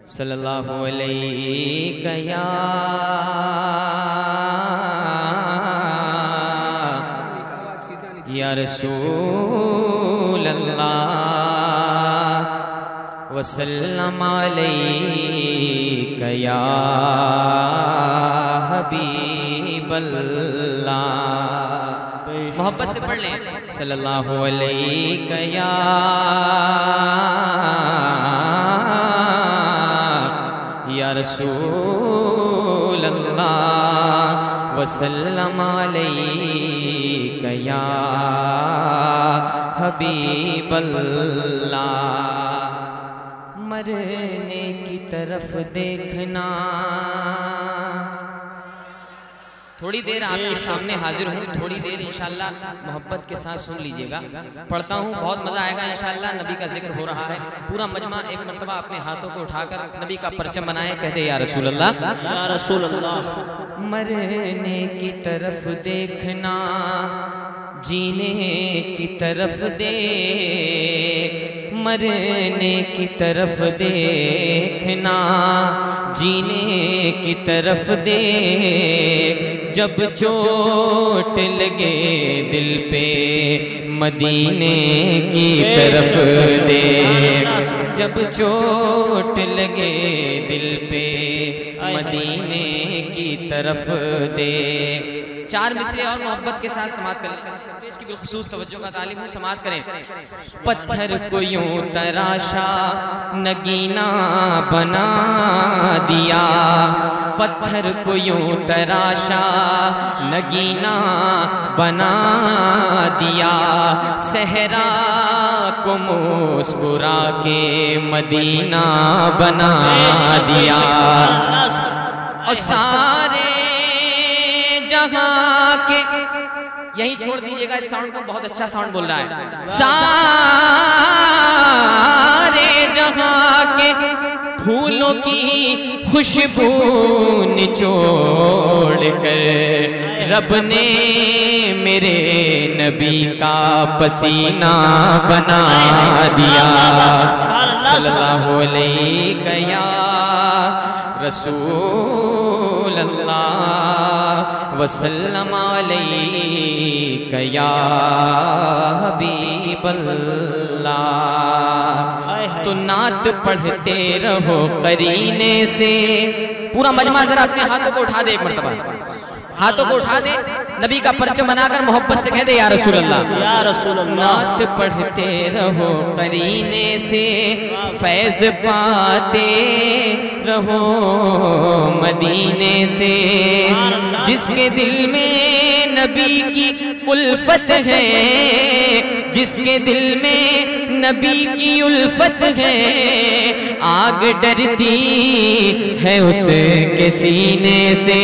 صلی اللہ علیہ یا رسول اللہ وسلم علیک یا حبیب اللہ۔ محبت سے پڑھ لیں صلی اللہ علیہ یا رسول اللہ وسلم علیک یا حبیب اللہ۔ مرنے کی طرف دیکھنا، تھوڑی دیر آپ کے سامنے حاضر ہوں، تھوڑی دیر انشاءاللہ محبت کے ساتھ سن لیجئے گا، پڑھتا ہوں، بہت مزہ آئے گا انشاءاللہ۔ نبی کا ذکر ہو رہا ہے، پورا مجمع ایک مرتبہ اپنے ہاتھوں کو اٹھا کر نبی کا پرچم بنائے، کہہ دے یا رسول اللہ یا رسول اللہ۔ مرنے کی طرف دیکھنا، جینے کی طرف دیکھ، مرنے کی طرف دیکھنا، جینے کی طرف دیکھ، جب چوٹ لگے دل پہ مدینے کی طرف دیکھ، جب چوٹ لگے دل پہ مدینے کی طرف دیکھ۔ چار مصرے اور محبت کے ساتھ سماعت کریں، اس کی بالخصوص توجہ کا طالب ہوں، سماعت کریں۔ پتھر کو یوں تراشا نگینا بنا دیا، پتھر کو یوں تراشا نگینا بنا دیا، صحرا کو مسکرا کے مدینہ بنا دیا، اور سارے جہاں کے، یہیں چھوڑ دیجئے گا اس ساؤنڈ کو، بہت اچھا ساؤنڈ بول رہا ہے۔ سارے جہاں کے پھولوں کی خوشبو نچوڑ کر رب نے میرے نبی کا پسینہ بنا دیا، صلی اللہ علیہ یا رسول اللہ وسلم علیک یا حبیب اللہ۔ تو نعت پڑھتے رہو قرینے سے، پورا مجمع ذرا اپنے ہاتھوں کو اٹھا دے، ایک مرتبہ ہاتھوں کو اٹھا دے، نبی کا پرچم بنا کر محبت سے کہہ دے یا رسول اللہ یا رسول اللہ۔ نعت پڑھتے رہو قرینے سے، فیض پاتے رہو مدینے سے، جس کے دل میں نبی کی الفت ہے، جس کے دل میں نبی کی الفت ہے، آگ ڈرتی ہے اس کے سینے سے۔